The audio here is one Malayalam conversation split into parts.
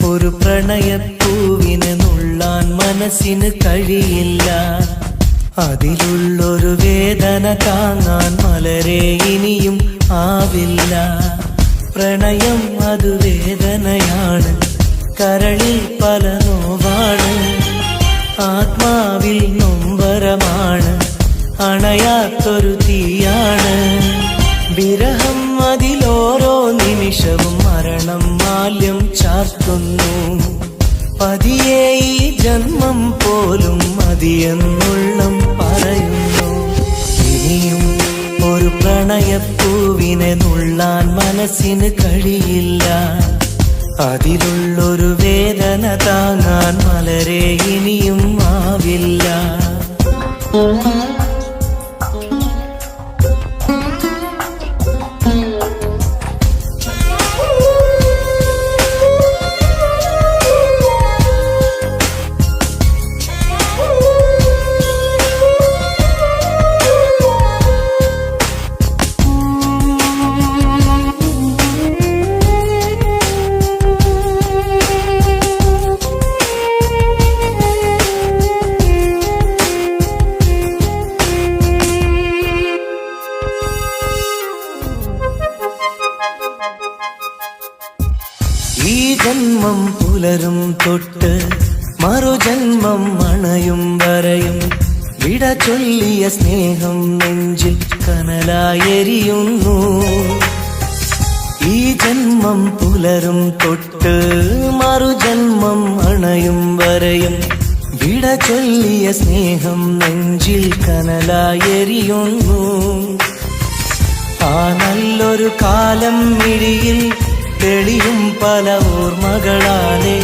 ഒരു പ്രണയപ്പൂവിനെ നുള്ളാൻ മനസ്സിന് കഴിയില്ല. അതിലുള്ളൊരു വേദന താങ്ങാൻ മലരെ ഇനിയും ആവില്ല. പ്രണയം അത് വേദനയാണ്, കരളിൽ പല നോവാണ്, ആത്മാവിൽ നൊമ്പരമാണ്, അണയാത്തൊരു തീയാണ്. വിരഹം അതിലോരോ നിമിഷവും മരണം മാല്യം ചാർത്തുന്നു. പതിയെ ഈ ജന്മം പോലും മതിയെന്നുള്ളം പറയുന്നു. ഇനിയും ഒരു പ്രണയപ്പൂവിനെ നുള്ളാൻ മനസ്സിന് കഴിയില്ല. അതിലുള്ളൊരു വേദന താങ്ങാൻ മലരെ ഇനിയും ആവില്ല. ഈ ജന്മം പുലരും തൊട്ട് മറുജന്മം അണയും വരെയും വിട ചൊല്ലിയ സ്നേഹം നെഞ്ചിൽ കനലായെരിയുന്നു. ഈ ജന്മം പുലരും തൊട്ട് മറുജന്മം അണയും വരെയും വിട ചൊല്ലിയ സ്നേഹം നെഞ്ചിൽ കനലായെരിയുന്നു. ആ നല്ലൊരു കാലം മിഴിയിൽ തെളിയും പല ഓർമ്മകളാലെ,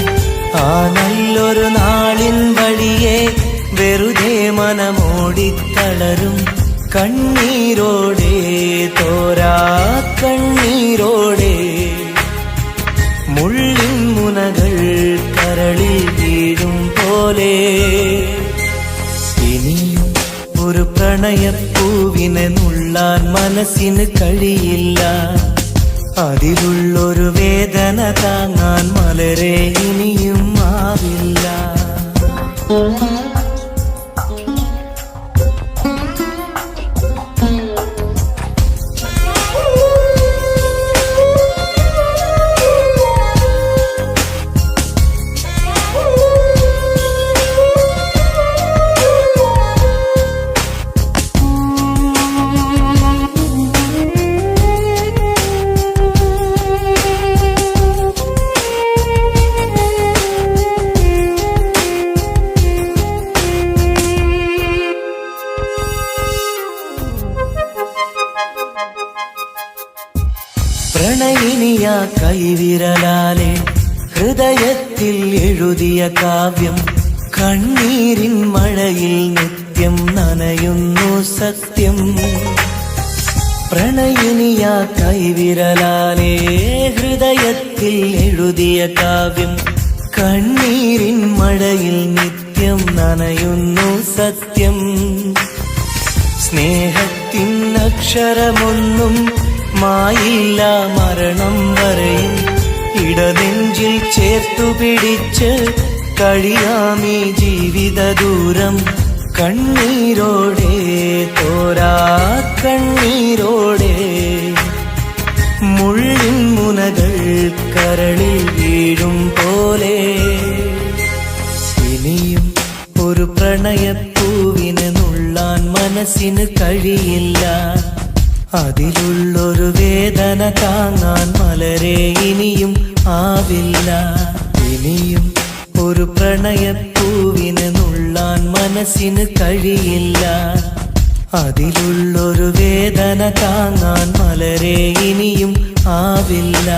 ആ നല്ലൊരു നാളിൻ വഴിയെ വെറുതെ മനമോടിത്തളരും കണ്ണീരോടെ, തോരാ കണ്ണീരോടെ. മുള്ളിൻ മുനകൾ കരളിൽ വീഴും പോലെ ഇനിയും ഒരു പ്രണയപ്പൂവിനെ നുള്ളാൻ മനസ്സിന് കഴിയില്ല. അതിലുള്ളൊരു വേദന താങ്ങാൻ മലരെ ഇനിയും ആവില്ല. പ്രണയിനിയ കൈവിരലാലെ ഹൃദയത്തിൽ എഴുതിയ കാവ്യം കണ്ണീരിൻ മഴയിൽ നിത്യം നനയുന്നു സത്യം. പ്രണയിനിയ കൈവിരലാലെ ഹൃദയത്തിൽ എഴുതിയ കാവ്യം കണ്ണീരിൻ മഴയിൽ നിത്യം നനയുന്നു സത്യം. സ്നേഹത്തിൻ അക്ഷരമൊന്നും മായില്ല മരണം വരെയും, ഇടനെഞ്ചിൽ ചേർത്തു പിടിച്ച് കഴിയാമീ ജീവിത ദൂരം കണ്ണീരോടെ, തോരാ കണ്ണീരോടെ. മുള്ളിൻ മുനകൾ കരളിൽ വീഴും പോലെ ഇനിയും ഒരു പ്രണയപ്പൂവിനെ നുള്ളാൻ മനസ്സിന് കഴിയില്ല. അതിലുള്ളൊരു വേദന താങ്ങാൻ മലരെ ഇനിയും ആവില്ല. ഇനിയും ഒരു പ്രണയപ്പൂവിനെ നുള്ളാൻ മനസ്സിന് കഴിയില്ല. അതിലുള്ളൊരു വേദന താങ്ങാൻ മലരെ ഇനിയും ആവില്ല.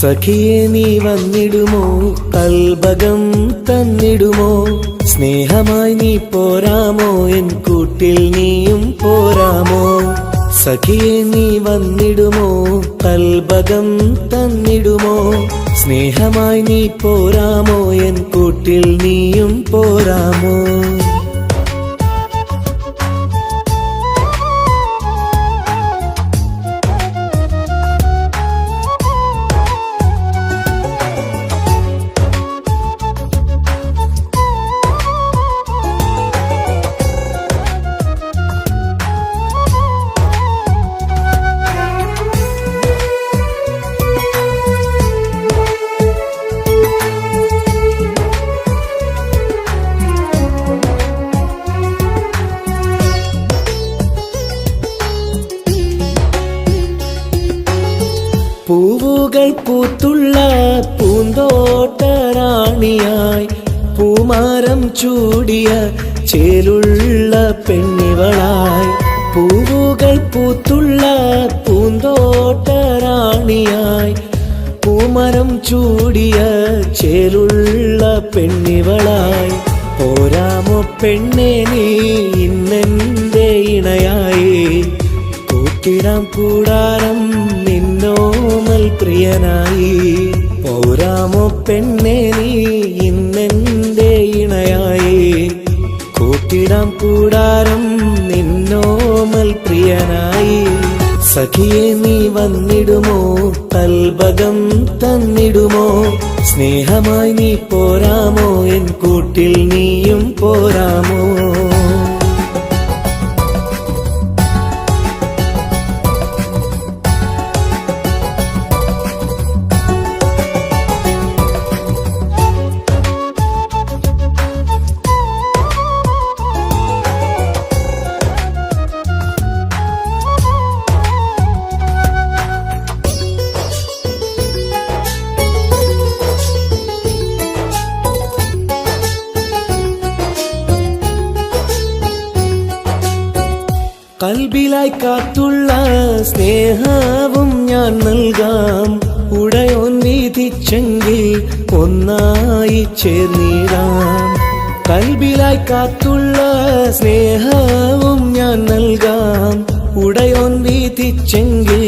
സഖിയെ നീ വന്നിടുമോ, കൽബകം തന്നിടുമോ, സ്നേഹമായി നീ പോരാമോ, എൻ കൂട്ടിൽ നീയും പോരാമോ. സഖിയെ നീ വന്നിടുമോ, കൽബകം തന്നിടുമോ, സ്നേഹമായി നീ പോരാമോ, എൻ കൂട്ടിൽ നീയും പോരാമോ. പൂവുകൾ പൂത്തുള്ള പൂന്തോട്ടറാണിയായി, പൂമാരം ചൂടിയ ചേലുള്ള പെണ്ണിവളായി. പൂവുകൾ പൂത്തുള്ള പൂന്തോട്ടറാണിയായി, പൂമരം ചൂടിയ ചേലുള്ള പെണ്ണിവളായി. പോരാമോ പെണ്ണെ നീ ഇന്നെന്റെ ഇണയായി, കൂട്ടിടാം കൂടാരം നിന്നോമൽ പ്രിയനായി. പോരാമോ പെണ്ണെ നീ ഇന്നെന്റെ ഇണയായി, കൂട്ടിടാം കൂടാരം നിന്നോമൽ പ്രിയനായി. സഖിയെ നീ വന്നിടുമോ, കൽബകം തന്നിടുമോ, സ്നേഹമായി നീ പോരാമോ, എൻ കൂട്ടിൽ നീയും പോരാമോ. കൽബിലായി കാത്തുള്ള സ്നേഹവും ഞാൻ നൽകാം, ഉടയോൻ വിധിച്ചെങ്കിൽ ഒന്നായി ചേർന്നിടാം. കൽബിലായി കാത്തുള്ള സ്നേഹവും ഞാൻ നൽകാം, ഉടയോൻ വിധിച്ചെങ്കിൽ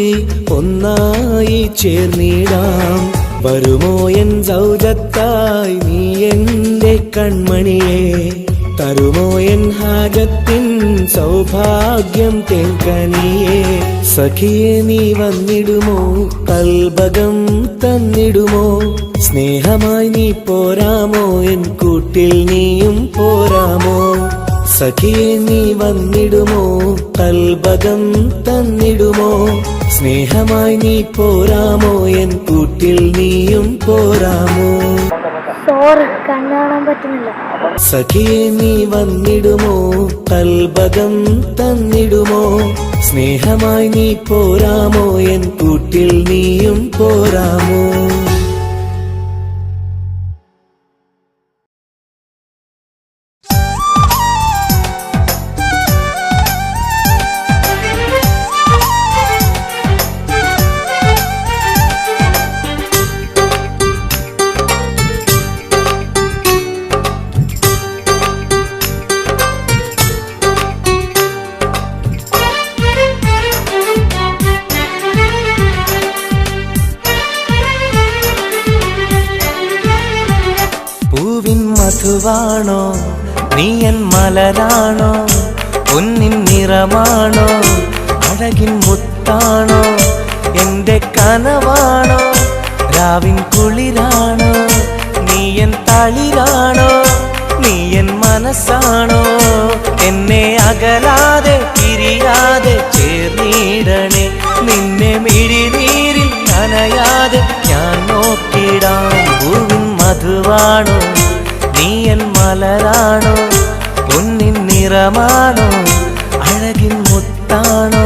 ഒന്നായി ചേർന്നിടാം. വരുമോ എൻ സൗജത്തായി നീ എന്റെ കൺമണിയെ, തരുമോ എൻ ഹാജത്തിൻ സൗഭാഗ്യം തേൻകനിയേ. സഖിയെ നീ വന്നിടുമോ, കൽബകം തന്നിടുമോ, സ്നേഹമായി നീ പോരാമോ, എൻ കൂട്ടിൽ നീയും പോരാമോ. സഖിയെ നീ വന്നിടുമോ, കൽബകം തന്നിടുമോ, സ്നേഹമായി നീ പോരാമോ, എൻ കൂട്ടിൽ നീയും പോരാമോ. സോറി, കണ്ണാണാൻ പറ്റുന്നില്ല. സഖിയെ നീ വന്നിടുമോ, കൽബകം തന്നിടുമോ, സ്നേഹമായി നീ പോരാമോ, എൻ കൂട്ടിൽ നീയും പോരാമോ. മധുവാണോ നീ എൻ മലരാണോ, പൊന്നിൻ നിറമാണോ, അഴകിൻ മുത്താണോ, എന്റെ കനവാണോ, രാവിൻ കുളിരാണോ, നീ എൻ തളിരാണോ, നീ എൻ മനസ്സാണോ, എന്നെ അകലാതെ പിരിയാതെ ചേർന്നിടണേ, നിന്നെ മിഴിനീരിൽ നനയാതെ ഞാൻ നോക്കിടാം. പൂവിൻ മധുവാണോ നീ എൻ മലരാണോ, പൊന്നിൻ നിറമാണോ, അഴകിൻ മുത്താണോ.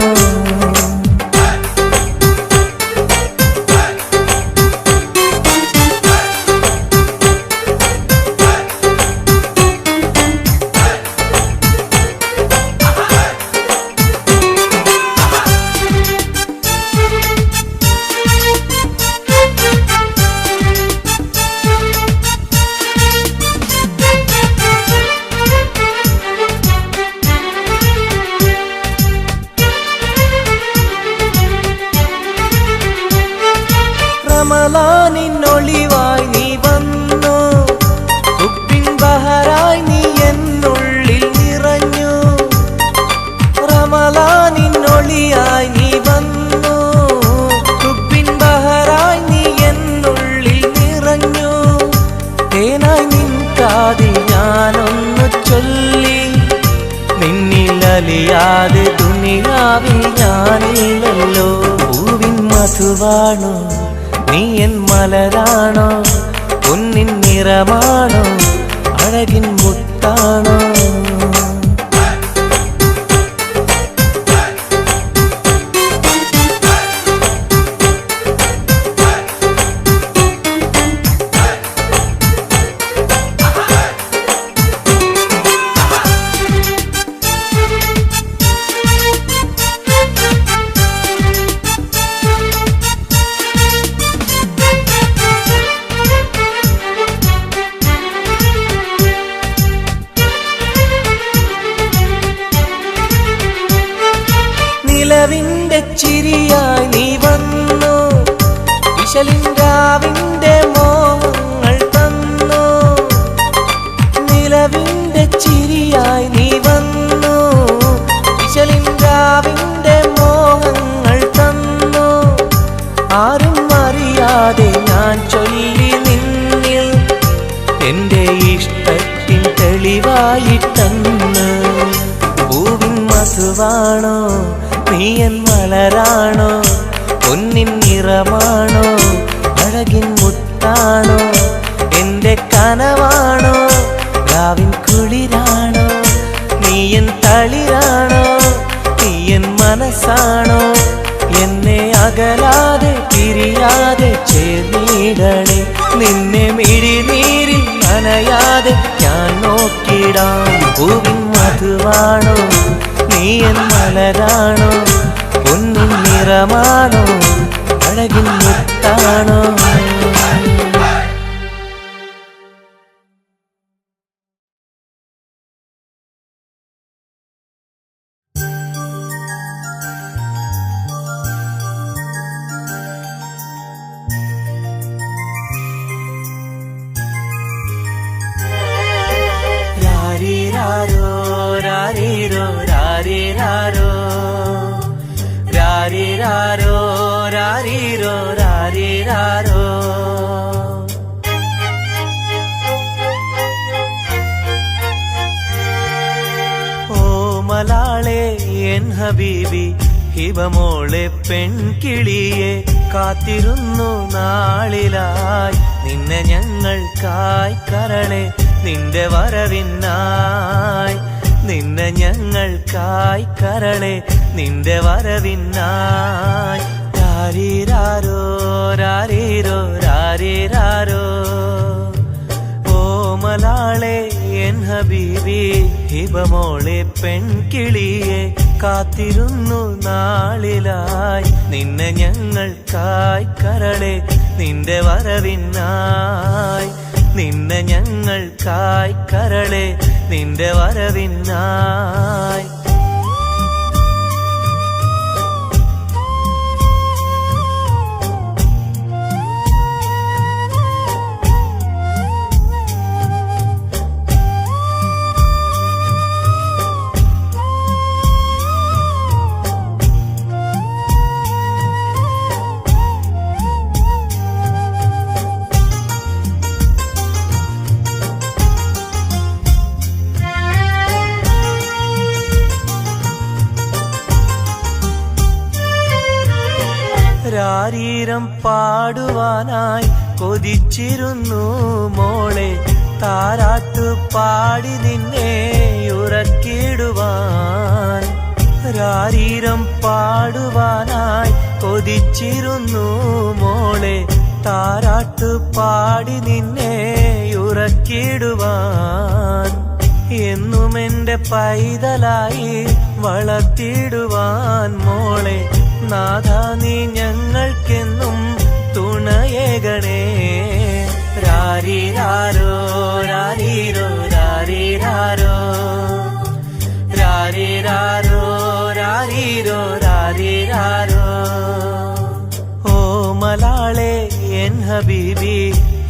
നിൻ കാതിൽ ഞാനൊന്നു ചൊല്ലി, നിന്നിലലിയാതെ ദുനിയാവിൽ ഞാനില്ലല്ലോ. പൂവിൻ മധുവാണോ നീ എൻ മലരാണോ, പൊന്നിൻ നിറമാണോ അഴകിൻ മുത്താണോ. നിലവിന്റെ ചിരിയായി നീ വന്നു, വിശലിൻരാവിന്റെ മോഹങ്ങൾ തന്നു. നിലവിന്റെ ചിരിയായി നീ വന്നു, വിശലിൻരാവിന്റെ മോഹങ്ങൾ തന്നു. ആരും അറിയാതെ ഞാൻ ചൊല്ലി നിന്നിൽ എന്റെ ഇഷ്ടത്തിൻ തെളിവായിട്ടന്ന്. പൂവിൻ മധുവാണോ നീ എൻ മലരാണോ, പൊന്നിൻ നിറമാണോ അഴകിൻ മുത്താണോ. എന്റെ കനവാണോ രാവിൻ കുളിരാണോ, നീ എൻ തളിരാണോ, നീ എൻ മനസ്സാണോ. എന്നെ അകലാതെ പിരിയാതെ ചേർന്നിടണേ, നിന്നെ മിഴിനീരിൽ നനയാതെ ഞാൻ നോക്കിടാം. പൂവിൻ മധുവാണോ നീ എൻ മലരാണോ, പൊന്നിൻ നിറമാണോ അഴകിൻ മുത്താണോ. രാരിരാരോ രാരിരോ രാരിരാരോ, രാരിരാരോ രാരിരോ രാരിരാരോ. ഓ മലാളെ എൻ ഹബീബി ഹിബമോളെ പെൺകിളിയെ, കാത്തിരുന്നു നാളിലായി നിന്നെ ഞങ്ങൾക്കായി കരളെ, നിന്റെ വരവിനായി നിന്നെ ഞങ്ങൾക്കായി കരളെ, നിന്റെ വരവിനായി. രാരിരാരോ രാരിരോ രാരിരാരോ. ഓ മലാളെ എൻ ഹബീബി ഹിബമോളെ പെൺകിളിയെ, കാത്തിരുന്നു നാളിലായി നിന്നെ ഞങ്ങൾക്കായി കരളെ, നിന്റെ വരവിനായി നിന്നെ ഞങ്ങൾക്കായി കരളെ, നിന്റെ വരവിനായി. രാരീരം പാടുവാനായി കൊതിച്ചിരുന്നു മോളെ, താരാട്ടു പാടി നിന്നെ ഉറക്കിടുവാൻ. രാരീരം പാടുവാനായി കൊതിച്ചിരുന്നു മോളെ, താരാട്ടു പാടി നിന്നെ ഉറക്കിടുവാൻ. എന്നും എന്റെ പൈതലായി വളർത്തിടുവാൻ മോളെ, നാഥാ നീ ഞങ്ങൾക്കെന്നും തുണയേകണേ. രാരിരാരോ രാരിരോ രാരിരാരോ, രാരിരാരോ രാരിരോ രാരിരാരോ. ഓ മലാളെ എൻ ഹബീബി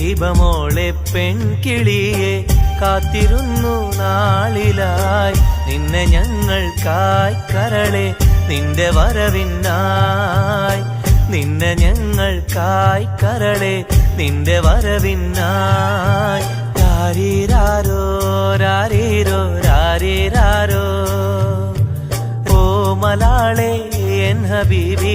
ഹിബമോളെ പെൺകിളിയെ, കാത്തിരുന്നു നാളിലായി നിന്നെ ഞങ്ങൾക്കായി കരളെ, നിന്റെ വരവിനായി നിന്നെ ഞങ്ങൾക്കായി കരളെ, നിന്റെ വരവിനായി. രാരീരാരോ രാരീരോ രാരീരാരോ ഓ മലാളെ എൻ ഹബീബി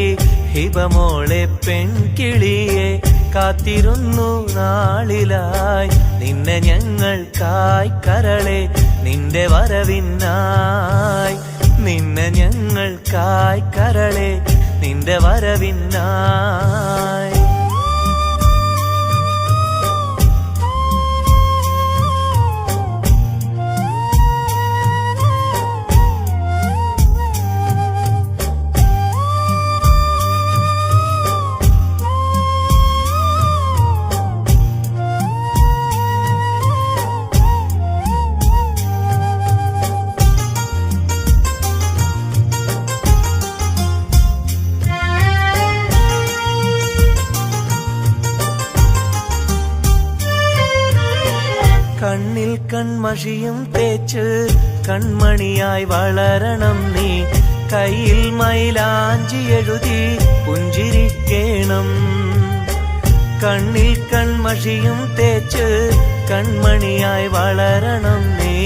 ഹിബമോളെ പെൺകിളിയെ കാത്തിരുന്നു നാളിലായി നിന്നെ ഞങ്ങൾക്കായി കരളെ നിന്റെ വരവിനായി നിന്നെ ഞങ്ങൾക്കായി കരളെ നിന്റെ വരവിനായി കണ്ണിൽ കൺമഷിയും തേച്ച് കൺമണിയായി വളരണം നീ കയ്യിൽ മൈലാഞ്ചി എഴുതി പുഞ്ചിരിക്കേണം കണ്ണിൽ കൺമഷിയും തേച്ച് കൺമണിയായി വളരണം നീ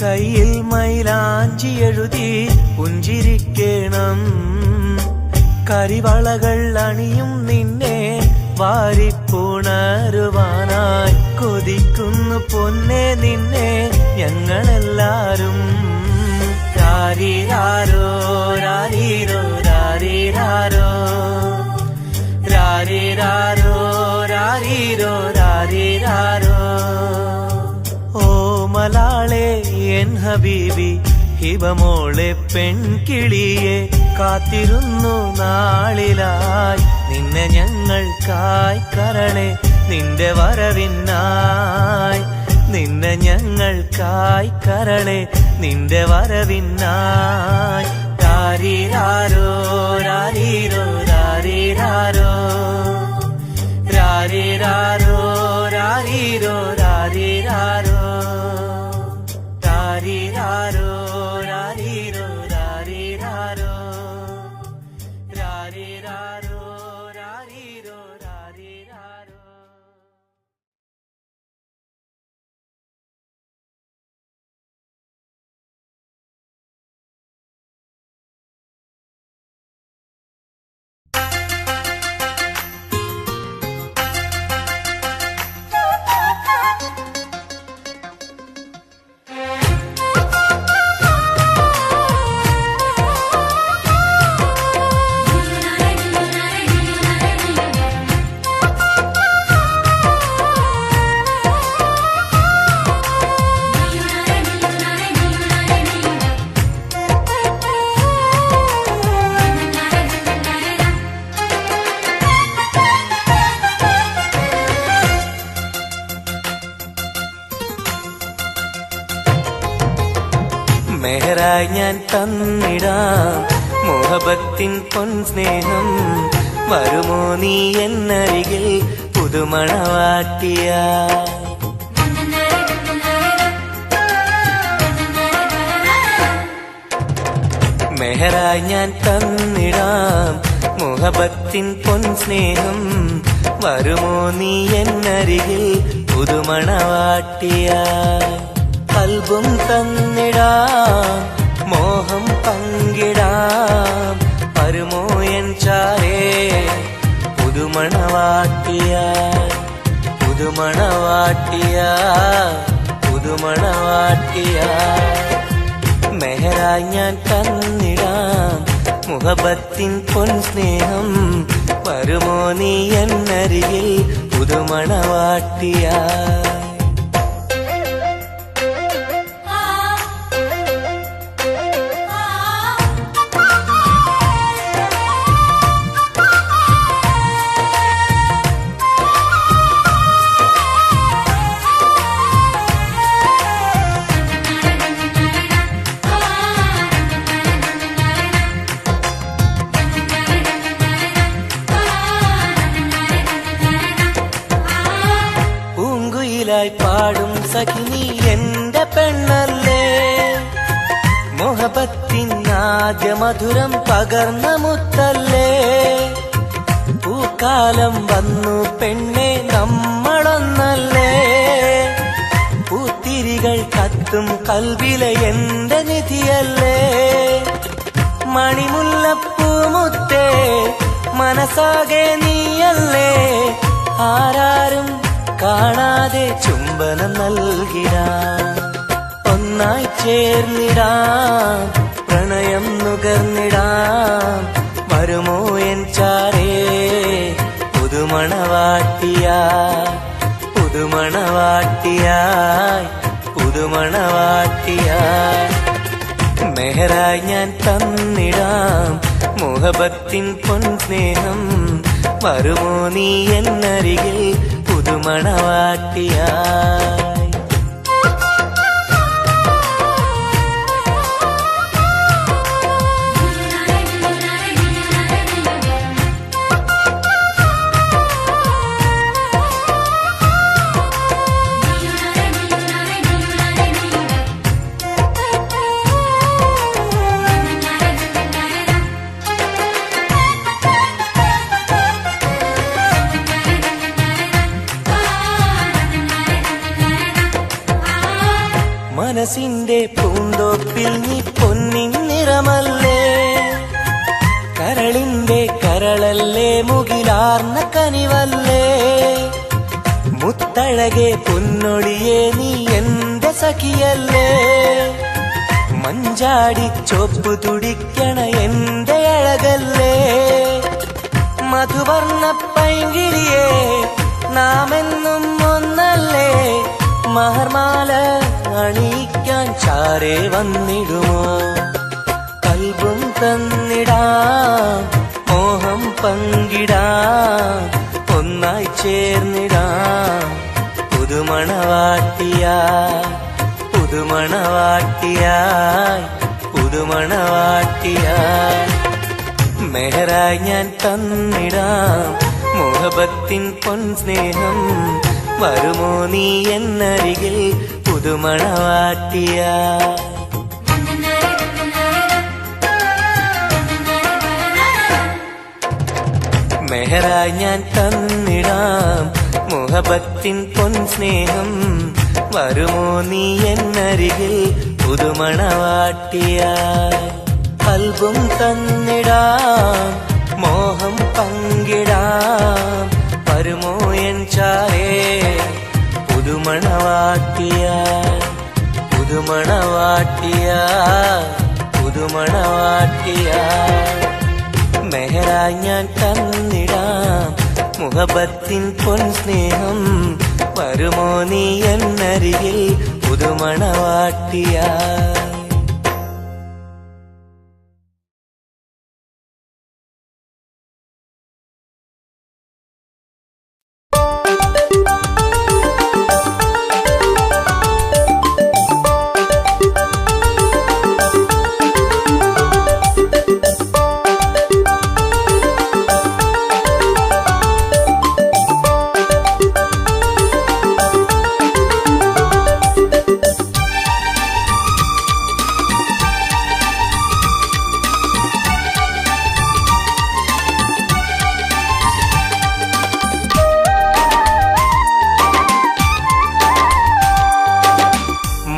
കയ്യിൽ മൈലാഞ്ചി എഴുതി പുഞ്ചിരിക്കേണം കരിവളകൾ അണിയും നിന്നെ വാരിപ്പുണരുവാനായി കൊതിക്കുന്നു പൊന്നെ നിന്നെ ഞങ്ങളെല്ലാരും രാരീരാരോ രാരീരോ രാരീരാരോ രാരീരാരോ രാരീരോ രാരീരാരോ ഓ മലാളെ എൻ ഹബീബി ഹിബമോളെ പെൺകിളിയെ കാത്തിരുന്നു നാളിലായി നിന്നെ ഞങ്ങൾക്കായി കരളെ നിന്റെ വരവിനായി നിന്നെ ഞങ്ങൾക്കായി കരളെ നിന്റെ വരവിനായി രാരീരാരോ രാരീരോ രാരീരാരോ രാരീരാരോ രാരീരോ രാരീരാരോ രാരീരാരോ രാരീരോ രാരീരാരോ രാരീരാരോ രാരീരോ രാരീരാരോ മെഹറായി ഞാൻ തന്നിടാം മോഹബത്തിൻ പൊൻസ്നേഹം വരുമോ നീ എന്നരികിൽ പുതുമണവാട്ടിയ മെഹറായി ഞാൻ തന്നിടാം മോഹബത്തിൻ പൊൻസ്നേഹം വരുമോ നീ എന്നരികിൽ പുതുമണവാട്ടിയ കൽബും തന്നിടാം മോഹം പങ്കിടാം വരുമോ എൻ ചാരേ പുതുമണവാട്ടിയ പുതുമണവാട്ടിയ പുതുമണവാട്ടിയ മെഹറായി ഞാൻ തന്നിടാം മുഹബത്തിൻ പൊൻസ്നേഹം വരുമോ നീ എന്നരികിൽ പുതുമണവാട്ടിയ പാടും സഖിനി എന്റെ പെണ്ണല്ലേ മോഹബത്തിൻ ആദ്യ മധുരം പകർന്ന മുത്തല്ലേ പൂക്കാലം വന്നു പെണ്ണെ നമ്മളൊന്നല്ലേ മിഴികൾ കത്തും കൽവിലെ എന്റെ നിധിയല്ലേ മണിമുല്ലപ്പൂമുത്തേ മനസ്സാകെ നീയല്ലേ ആരാരും കാണാതെ ചുംബനം നൽകിടാം ഒന്നായി ചേർന്നിടാം പ്രണയം നുകർന്നിടാം വരുമോ എൻ ചാരേ പുതുമണവാട്ടിയായി പുതുമണവാട്ടിയായി പുതുമണവാട്ടിയായി മെഹറായി ഞാൻ തന്നിടാം മോഹബത്തിൻ പൊൻസ്നേഹം വരുമോ നീ എന്നരികിൽ പുതുമണവാട്ടിയായി മനസ്സിന്റെ പൂന്തോപ്പിൽ നീ പൊന്നിൻ നിറമല്ലേ കരളിന്റെ കരളല്ലേ മുകിലാർന്ന കനിവല്ലേ മുത്തഴകെ പൊന്നൊടിയെ നീ എന്റെ സഖിയല്ലേ മഞ്ചാടി ചോപ്പ് തുടിക്കണ എന്റെ അഴകല്ലേ മധുവർണ്ണ പൈങ്കിളിയെ നാമെന്നും ഒന്നല്ലേ മഹർമാല അണിയിക്കാൻ ചാരേ വന്നിടുമോ കൽബും തന്നിടാം മോഹം പങ്കിടാം ഒന്നായി ചേർന്നിടാം പുതുമണവാട്ടിയായി പുതുമണവാട്ടിയായി പുതുമണവാട്ടിയായി മെഹറായി ഞാൻ തന്നിടാം മോഹബത്തിൻ പൊൻസ്നേഹം വരുമോ നീ എന്നരികിൽ പുതുമണവാട്ടിയായി മെഹറായി ഞാൻ തന്നിടാം മോഹബത്തിൻ പൊൻസ്നേഹം വരുമോ നീ എന്നരികിൽ പുതുമണവാട്ടിയായി കൽബും തന്നിടാം മോഹം പങ്കിടാം വരുമോ എൻ ചാരേ പുതുമണവാട്ടിയായി പുതുമണവാട്ടിയായി പുതുമണവാട്ടിയായി മെഹറായി ഞാൻ തന്നിടാം മുഹബത്തിൻ പൊൻസ്നേഹം വരുമോ നീ എന്നരികിൽ പുതുമണവാട്ടിയായി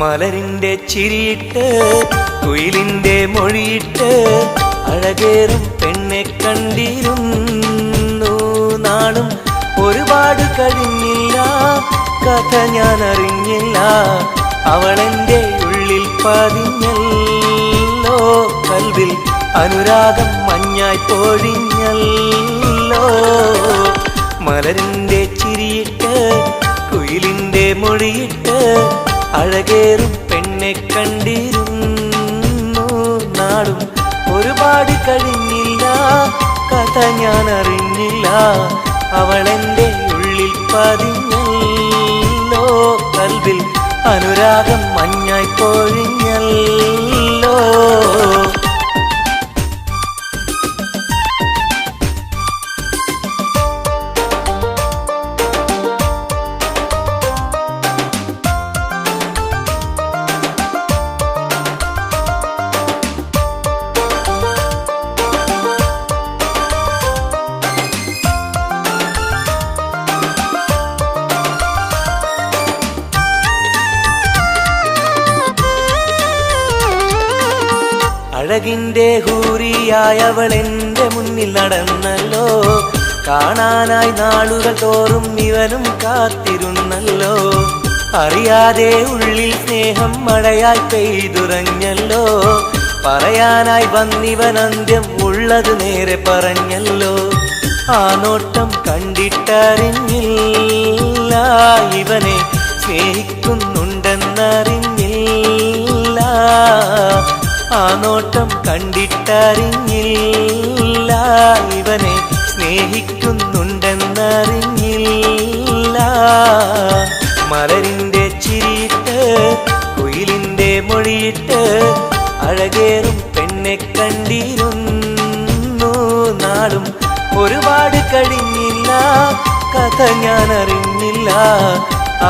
മലരിന്റെ ചിരിയിട്ട് കുയിലിന്റെ മൊഴിയിട്ട് അഴകേറും പെണ്ണെ കണ്ടിരുന്നു നാളും ഒരുപാട് കഴിഞ്ഞില്ല കഥ ഞാൻ അറിഞ്ഞില്ല അവളെന്റെ ഉള്ളിൽ പതിഞ്ഞല്ലോ കൽവിൽ അനുരാഗം മഞ്ഞായി പൊഴിഞ്ഞല്ലോ മലരിന്റെ ചിരിയിട്ട് കുയിലിന്റെ മൊഴിയിട്ട് അഴകേറും പെണ്ണെ കണ്ടിരുന്നു നാളും ഒരുപാട് കഴിഞ്ഞില്ല കഥ ഞാൻ അറിഞ്ഞില്ല അവളെന്റെ ഉള്ളിൽ പതിഞ്ഞല്ലോ കൽവിൽ അനുരാഗം മഞ്ഞായി പൊഴിഞ്ഞല്ലോ അഴകിൻ്റെ ഹൂറിയായവൾ എൻ്റെ മുന്നിൽ നടന്നല്ലോ. കാണാനായി നാളുകൾ തോറും ഇവനും കാത്തിരുന്നല്ലോ. അറിയാതെ ഉള്ളിൽ സ്നേഹം മഴയായി പെയ്തുറഞ്ഞല്ലോ. പറയാനായി വന്നിവൻ അന്ത്യം ഉള്ളത് നേരെ പറഞ്ഞല്ലോ. ആ നോട്ടം കണ്ടിട്ടറിഞ്ഞില്ല ഇവനെ സ്നേഹിക്കുന്നുണ്ടെന്നറിഞ്ഞില്ല. ആ നോട്ടം കണ്ടിട്ടറിഞ്ഞില്ല ഇവനെ സ്നേഹിക്കുന്നുണ്ടെന്നറിഞ്ഞില്ല. മലരിൻ്റെ ചിരിയിട്ട് കുയിലിൻ്റെ മൊഴിയിട്ട് അഴകേറും പെണ്ണെ കണ്ടിരുന്നു. നാളും ഒരുപാട് കഴിഞ്ഞില്ല, കഥ ഞാൻ അറിഞ്ഞില്ല.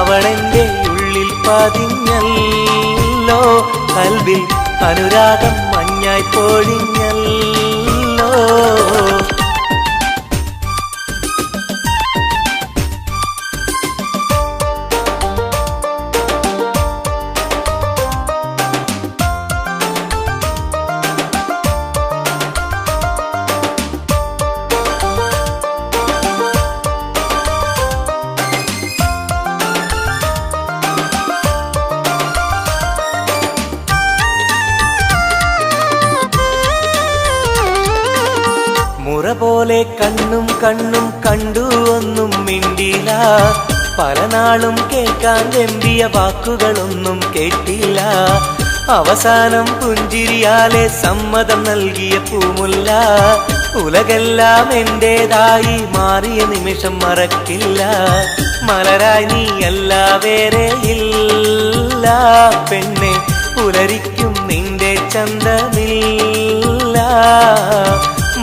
അവളെൻ്റെ ഉള്ളിൽ പതിഞ്ഞല്ലോ. കൽവിൽ അനുരാഗം മഞ്ഞായി പൊഴിഞ്ഞല്ലോ. മുറ പോലെ കണ്ണും കണ്ണും കണ്ടു ഒന്നും മിണ്ടില്ല. പല നാളും കേൾക്കാൻ വെമ്പിയ വാക്കുകളൊന്നും കേട്ടില്ല. അവസാനം പുഞ്ചിരിയാലെ സമ്മതം നൽകിയ പൂമുല്ല. ഉലകെല്ലാം എന്റേതായി മാറിയ നിമിഷം മറക്കില്ല. മലരായി നീ അല്ല വേറെയില്ല പെണ്ണെ, പുലരിക്കും നിന്റെ ചന്തമില്ല.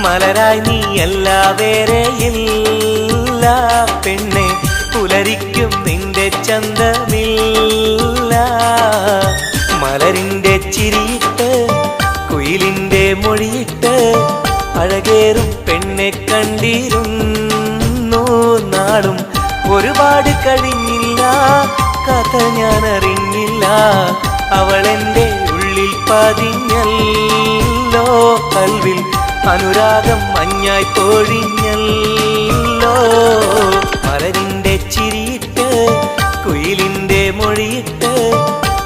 മലരായി നീ അല്ല വേറെയില്ല പെണ്ണെ, പുലരിക്കും നിന്റെ ചന്തമില്ല. മലരിൻ്റെ ചിരിയിട്ട് കുയിലിൻ്റെ മൊഴിയിട്ട് അഴകേറും പെണ്ണെ കണ്ടിരുന്നു. നാളും ഒരുപാട് കഴിഞ്ഞില്ല, കഥ ഞാൻ അറിഞ്ഞില്ല. അവളെൻ്റെ ഉള്ളിൽ പതിഞ്ഞല്ലോ. കൽവിൽ അനുരാഗം മഞ്ഞായി പൊഴിഞ്ഞല്ലോ. മലരിൻ്റെ ചിരിയിട്ട് കുയിലിൻ്റെ മൊഴിയിട്ട്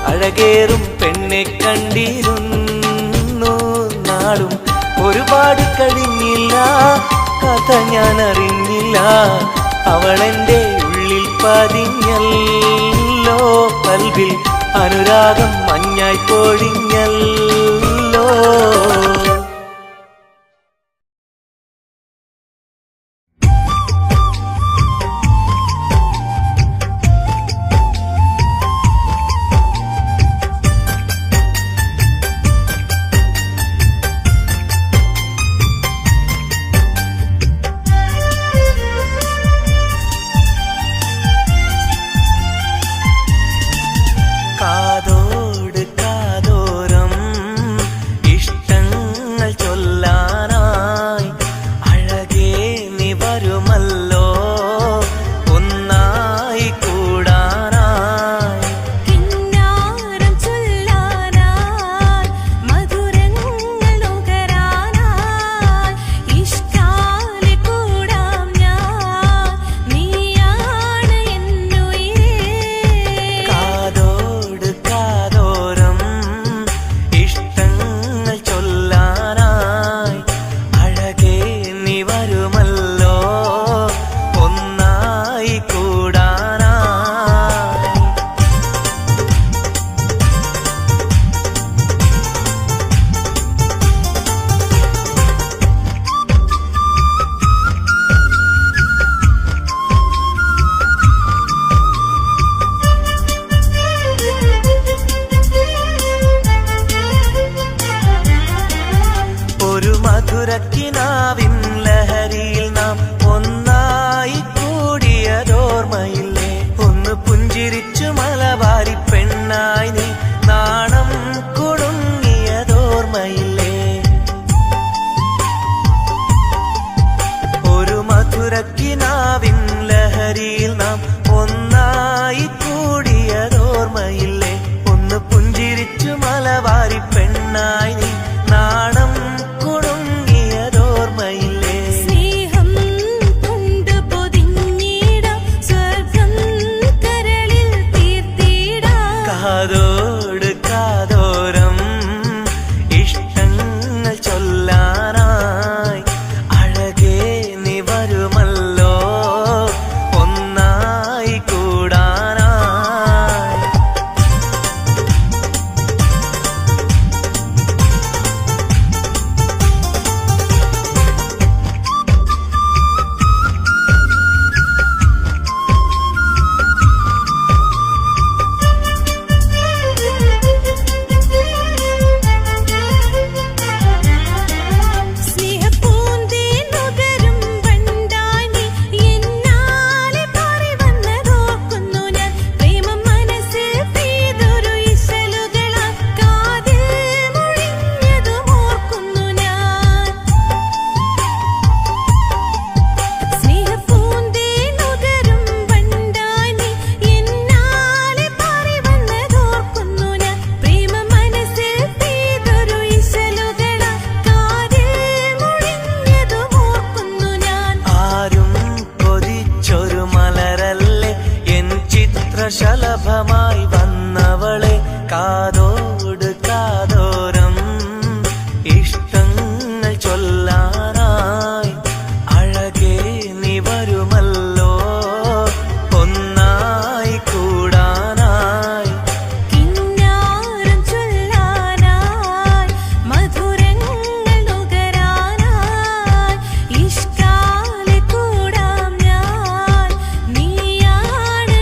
അഴകേറും പെണ്ണെ കണ്ടിരുന്നു. നാളും ഒരുപാട് കഴിഞ്ഞില്ല, കഥ ഞാൻ അറിഞ്ഞില്ല. അവളെൻ്റെ ഉള്ളിൽ പതിഞ്ഞല്ലോ. കൽവിൽ അനുരാഗം മഞ്ഞായി പൊഴിഞ്ഞല്ലോ. കാതോട് കാതോരം ഇഷ്ടങ്ങൾ കാതോട് കാതോരം ഇഷ്ടങ്ങൾ ചൊല്ലാനായി അഴകേ നീ വരുമല്ലോ ഒന്നായി കൂടാനായി. ശലഭമായി വന്നവളെ കാതോട് കാതോരം ഇഷ്ടങ്ങൾ ചൊല്ലാനായി അഴകേ നീ വരുമല്ലോ ഒന്നായി കൂടാനായി. കിന്നാരം ചൊല്ലാനായി മധുരങ്ങൾ നുകരാനായി ഇഷ്കാലെ കൂടാം ഞാൻ നീയാണ്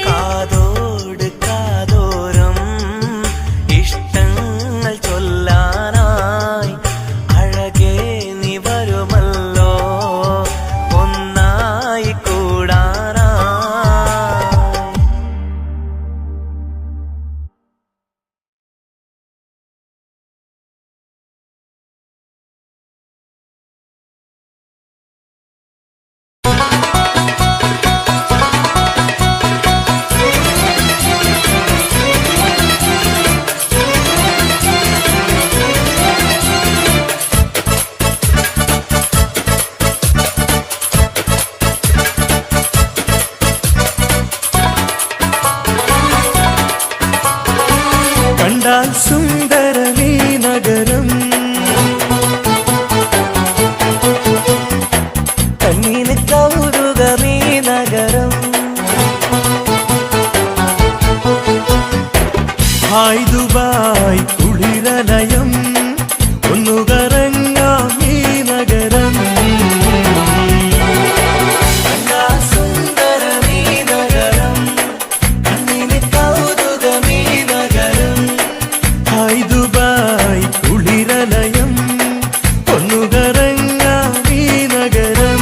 കാതോട് കാതോരം ഇഷ്ടങ്ങൾ ചൊല്ലാനായി അഴകേ നീ വരുമല്ലോ ഒന്നായി കൂടാനായി. കണ്ടാൽ സുന്ദരമീ നഗരം കണ്ണിന് കൗതുകമീ നഗരം. ഹായ് ദുബായ് കുളിരലയം ഒന്നു കറങ്ങാം ഈ നഗരം. കണ്ടാൽ സുന്ദരമീ നഗരം കണ്ണിന് കൗതുകമീ നഗരം. ഹായ് ദുബായ് കുളിരലയം ഒന്നു കറങ്ങാം ഈ നഗരം.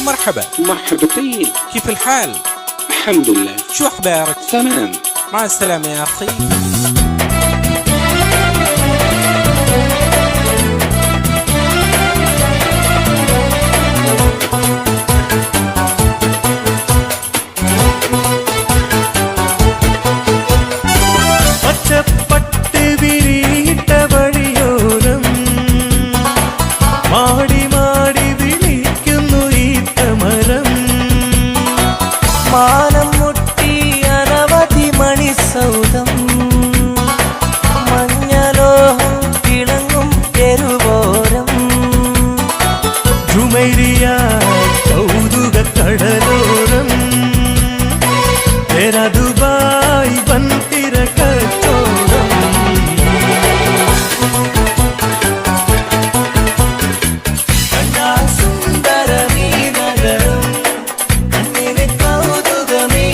مرحبا. مرحبتين. كيف الحال؟ الحمد لله. شو أخبارك؟ تمام. مع السلامة يا أخي. പച്ചപ്പട്ട് വിരിയിട്ട വഴിയോരം മാടി മാടി വിളിക്കുന്നു ഈ തമരം. മാനം മുട്ടി അനവധി മണിസൗധം മഞ്ഞലോഹം തിളങ്ങും തെരുവോരം. ജുമൈരിയ കൗതുക കടലോരം ദുബായ് വൻതിര കച്ചോടം. കണ്ടാൽ സുന്ദരമീ നഗരം കണ്ണിന് കൗതുകമീ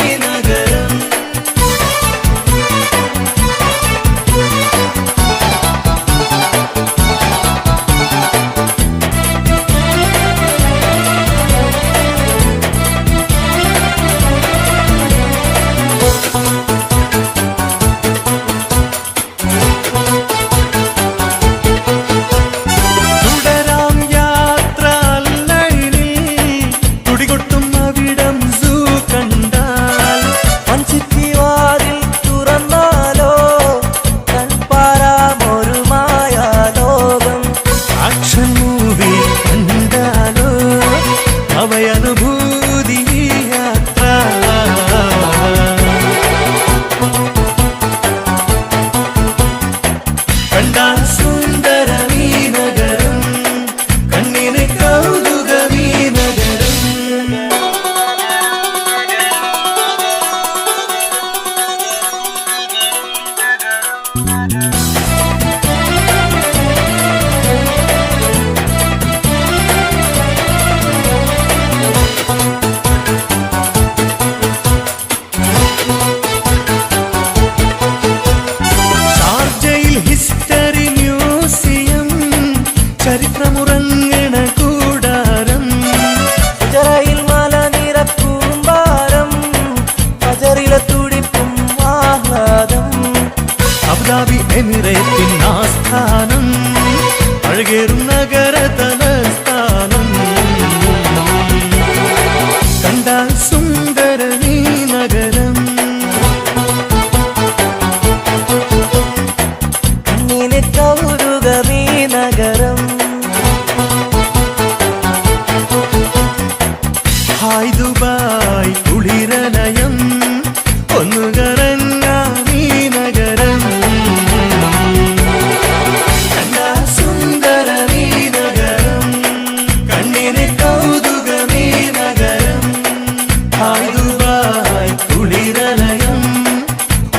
സുന്ദരമീ നഗരം കണ്ണിന് കൗതുകമീ നഗരം ഹായ് ദുബായ് കുളിരലയം ഒന്നുകറങ്ങാമീ നഗരം കണ്ടാ സുന്ദരമീ നഗരം കണ്ണിന് കൗതുകമീ നഗരം ഹായ് ദുബായ് കുളിരലയം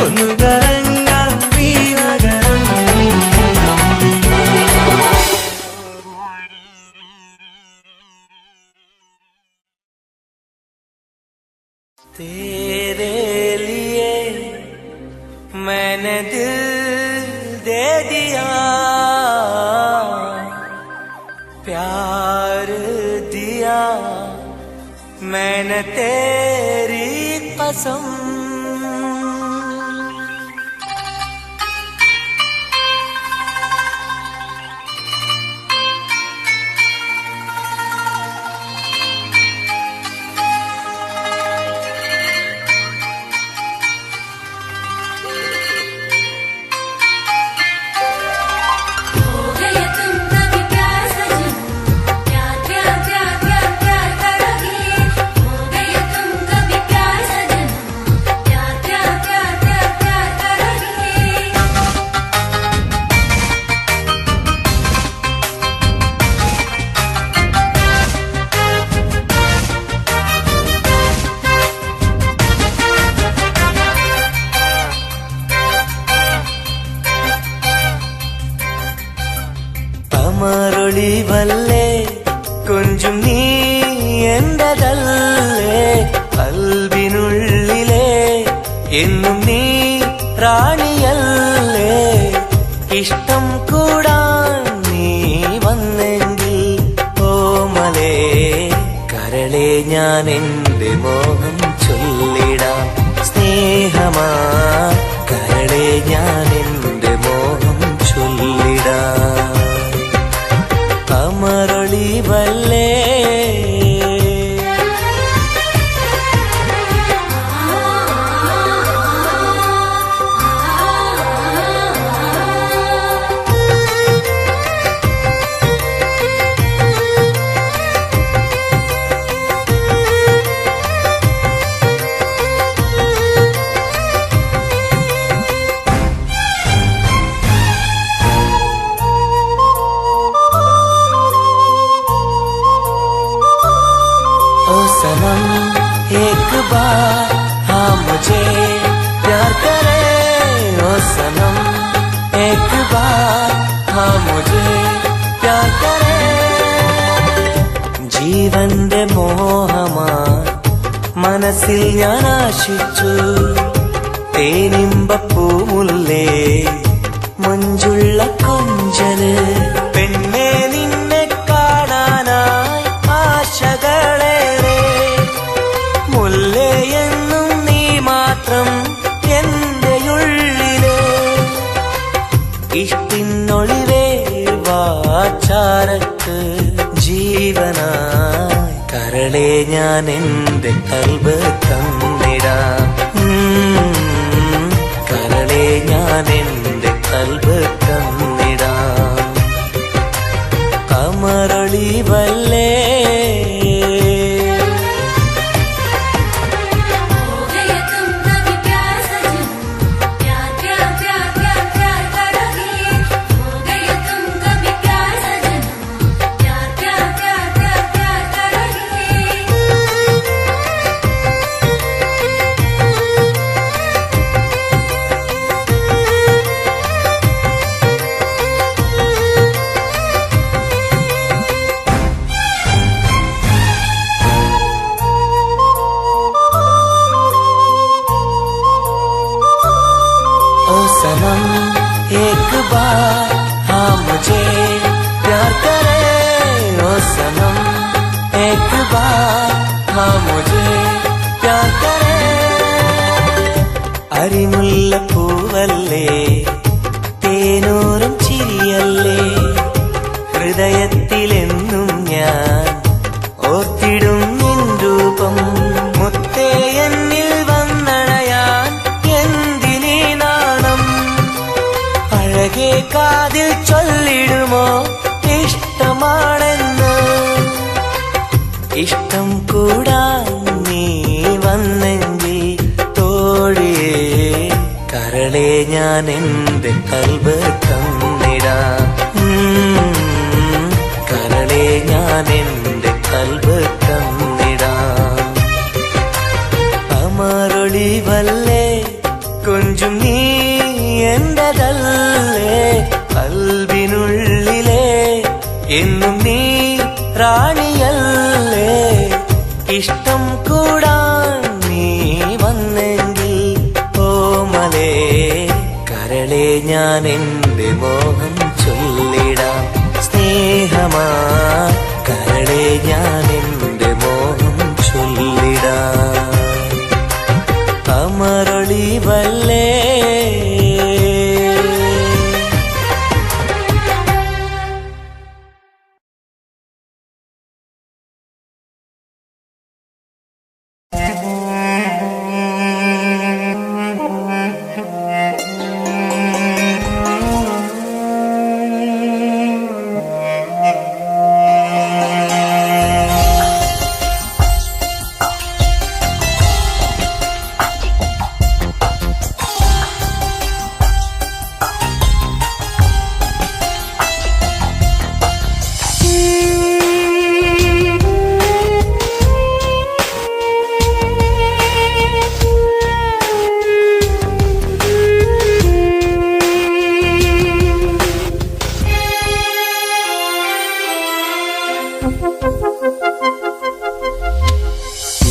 ഒന്നുകറങ്ങാമീ നഗരം तेरे लिए मैंने दिल दे दिया प्यार दिया मैंने तेरी कसम हो गया तुम कभी प्यार सजन प्यार प्यार प्यार प्यार प्यार करोगे हो गया तुम कभी प्यार सजन प्यार प्यार प्यार प्यार प्यार करोगे അമരൊളിവല്ലേ കൊഞ്ചും നീ എന്റതല്ലേ കൽബിനുള്ളിലെ എന്നും നീ റാണിയല്ലേ ഇഷ്ടം കൂടാൻ നീ വന്നെങ്കിൽ ഓമലേ കരളെ ഞാൻ എന്റെ മോഹം ചൊല്ലിടാം സ്നേഹമാ കരളെ ഞാൻ എന്റെ മോഹം ചൊല്ലിടാം അമരൊളിവല്ലേ ओ सनम एक बार हाँ मुझे प्यार करे ओ सनम एक बार हाँ मुझे प्यार करे ജീവന്റെ മോഹമാ മനസ്സിൽ ഞാൻ ആശിച്ചു തേനിമ്പപ്പൂമുല്ലേ മഞ്ചുള്ള കൊഞ്ചല് പെണ്ണെ നിന്നെ കാണാനായി ആശകളേറെ മുല്ലയെന്നും നീ മാത്രം എന്റെ ഉള്ളിലെ ഇഷ്ടിനൊളിവേ വാചാരക്ക് ജീവനായി കരളെ ഞാൻ എന്റെ കൽബ് തന്നിടാം കരളെ ഞാൻ എന്റെ കൽബ് തന്നിടാം അമരൊളിവല്ലേ हो गया तुम कभी प्यार सजन प्यार प्यार प्यार प्यार प्यार करोगे हो गया तुम कभी प्यार सजन प्यार प्यार प्यार प्यार प्यार करोगे ओ सनम एक बार हाँ मुझे प्यार करे ओ सनम एक बार हाँ मुझे प्यार करे അരിമുല്ലപ്പൂവല്ലേ തേനൂറും ചിരിയല്ലേ ഹൃദയത്തിലെന്നും ഞാൻ ഓർത്തിടും നിൻ രൂപം മുത്തേ കൂടാൻ നീ വന്നെങ്കിൽ തോഴിയേ കരളെ ഞാൻ എൻ്റെ കൽബ് തന്നിടാം. കരളെ ഞാൻ എൻ്റെ കൽബ് തന്നിടാം. അമരൊളിവല്ലേ കൊഞ്ചും നീ എന്റതല്ലേ, കൽബിനുള്ളിലെ എന്നും നീ റാണിയല്ലേ. ഇഷ്ടം കൂടാൻ നീ വന്നെങ്കിൽ ഓമലേ കരളെ ഞാൻ എൻ്റെ മോഹം ചൊല്ലിടാം. സ്നേഹമാ കരളെ ഞാൻ എൻ്റെ മോഹം ചൊല്ലിടാം. അമരൊളിവല്ലേ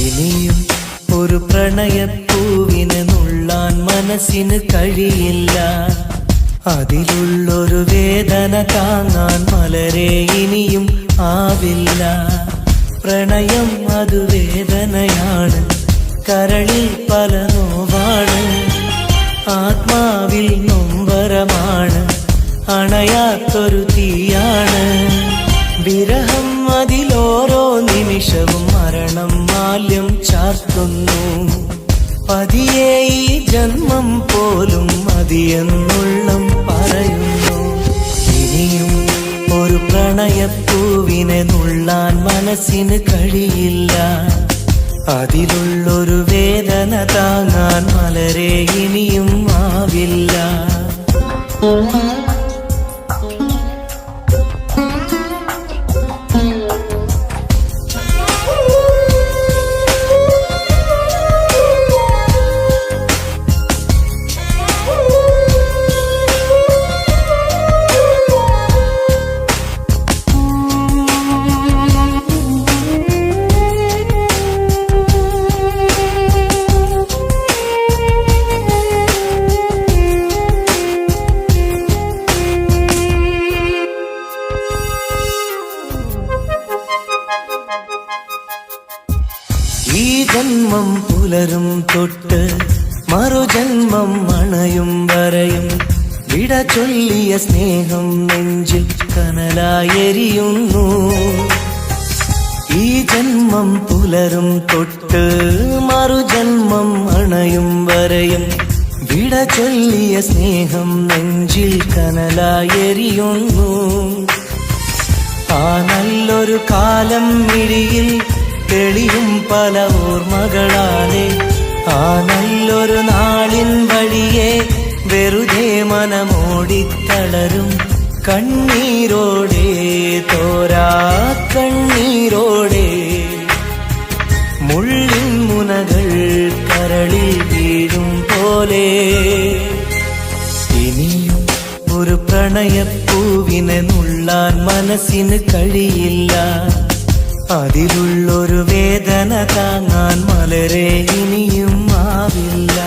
ഇനിയും ഒരു പ്രണയപ്പൂവിനെ നുള്ളാൻ മനസ്സിന് കഴിയില്ല. അതിലുള്ളൊരു വേദന താങ്ങാൻ മലരെ ഇനിയും ആവില്ല. പ്രണയം അത് വേദനയാണ്, കരളിൽ പല നോവാണ്, ആത്മാവിൽ നൊമ്പരമാണ്, അണയാത്തൊരു തീയാണ്. വിരഹം അതിലോരോ നിമിഷവും മരണം മാല്യം ചാർത്തുന്നു. പതിയെ ഈ ജന്മം പോലും മതിയെന്നുള്ളം പറയുന്നു. ഇനിയും ഒരു പ്രണയപ്പൂവിനെ നുള്ളാൻ മനസ്സിന് കഴിയില്ല. അതിലുള്ളൊരു വേദന താങ്ങാൻ മലരെ ഇനിയും ആവില്ല. ഈ ജന്മം പുലരും തൊട്ട് മറുജന്മം അണയും വരെയും വിട ചൊല്ലിയ സ്നേഹം നെഞ്ചിൽ കനലായെരിയുന്നു. ഈ ജന്മം പുലരും തൊട്ട് മറുജന്മം അണയും വരെയും വിട ചൊല്ലിയ സ്നേഹം നെഞ്ചിൽ കനലായെരിയുന്നു. ആ നല്ലൊരു കാലം മിഴിയിൽ തെളിയും പല ഓർമ്മകളാലെ, ആ നല്ലൊരു നാളിൻ വഴിയെ വെറുതെ മനമോടിത്തളരും കണ്ണീരോടെ, തോരാ കണ്ണീരോടെ. മുള്ളിൻ മുനകൾ കരളിൽ വീഴും പോലെ ഇനിയും ഒരു പ്രണയപ്പൂവിനെ നുള്ളാൻ മനസ്സിന് കഴിയില്ല. അതിലുള്ളൊരു വേദന താങ്ങാൻ മലരെ ഇനിയും ആവില്ല.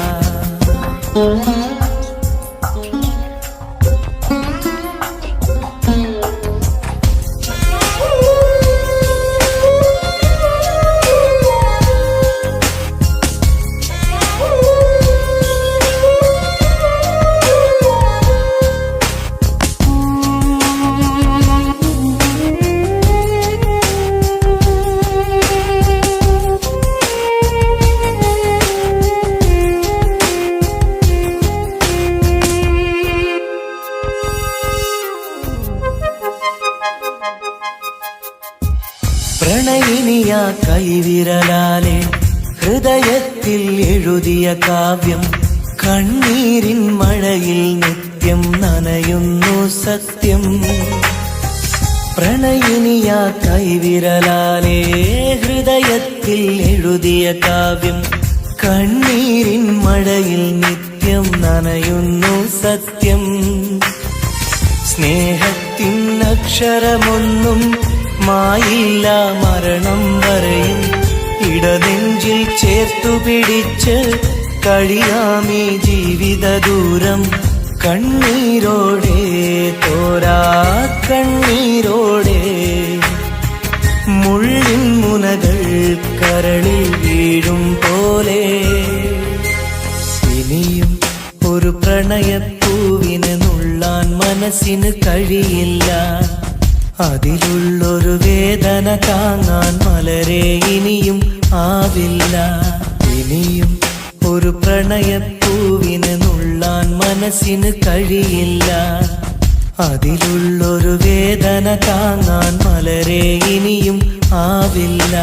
കൈവിരലാലെ ഹൃദയത്തിൽ എഴുതിയ കാവ്യം കണ്ണീരിൻ മഴയിൽ നിത്യം നനയുന്നു സത്യം. പ്രണയിനിയ കൈവിരലാലെ ഹൃദയത്തിൽ എഴുതിയ കാവ്യം കണ്ണീരിൻ മഴയിൽ നിത്യം നനയുന്നു സത്യം. സ്നേഹത്തിൻ അക്ഷരമൊന്നും മായില്ല മരണം വരെയും ഇടനെഞ്ചിൽ ചേർത്തു പിടിച്ച് കഴിയാമീ ജീവിത ദൂരം. കണ്ണീരോടെ തോരാ കണ്ണീരോടെ മുള്ളിൻ മുനകൾ കരളിൽ വീഴും പോലെ ഇനിയും ഒരു പ്രണയപ്പൂവിനെ നുള്ളാൻ മനസ്സിന് കഴിയില്ല. അതിലുള്ളൊരു വേദന താങ്ങാൻ മലരെ ഇനിയും ആവില്ല. ഇനിയും ഒരു പ്രണയപ്പൂവിനെ നുള്ളാൻ മനസ്സിന് കഴിയില്ല. അതിലുള്ളൊരു വേദന താങ്ങാൻ മലരെ ഇനിയും ആവില്ല.